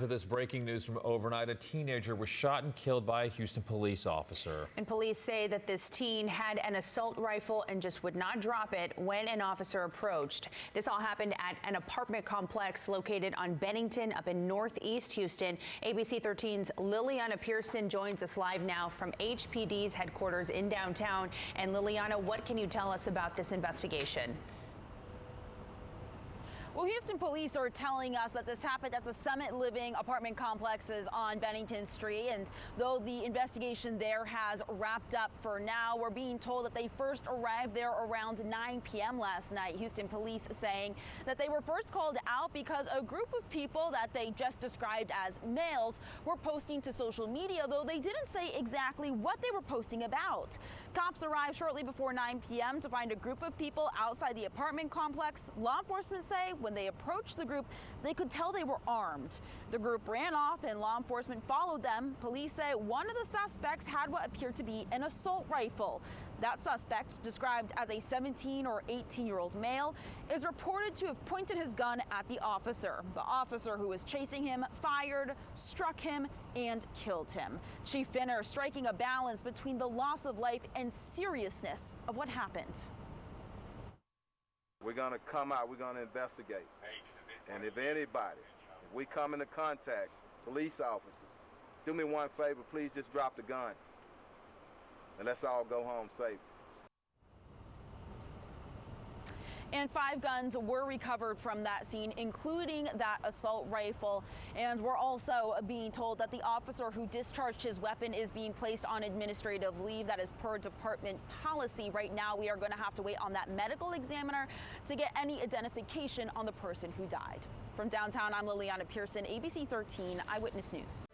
To this breaking news from overnight, a teenager was shot and killed by a Houston police officer. And police say that this teen had an assault rifle and just would not drop it when an officer approached. This all happened at an apartment complex located on Bennington up in northeast Houston. ABC 13's Liliana Pearson joins us live now from HPD's headquarters in downtown. And Liliana, what can you tell us about this investigation? Well, Houston police are telling us that this happened at the Summit Living apartment complexes on Bennington Street. And though the investigation there has wrapped up for now, we're being told that they first arrived there around 9 p.m. last night. Houston police saying that they were first called out because a group of people that they just described as males were posting to social media, though they didn't say exactly what they were posting about. Cops arrived shortly before 9 p.m. to find a group of people outside the apartment complex. Law enforcement say when they approached the group, they could tell they were armed. The group ran off and law enforcement followed them. Police say one of the suspects had what appeared to be an assault rifle. That suspect, described as a 17 or 18-year-old male, is reported to have pointed his gun at the officer. The officer who was chasing him fired, struck him, and killed him. Chief Finner striking a balance between the loss of life and seriousness of what happened. We're going to come out, we're going to investigate. And if anybody, if we come into contact, police officers, do me one favor, please just drop the guns. And let's all go home safe. And 5 guns were recovered from that scene, including that assault rifle. And we're also being told that the officer who discharged his weapon is being placed on administrative leave. That is per department policy. Right now, we are going to have to wait on that medical examiner to get any identification on the person who died. From downtown, I'm Liliana Pearson, ABC 13 Eyewitness News.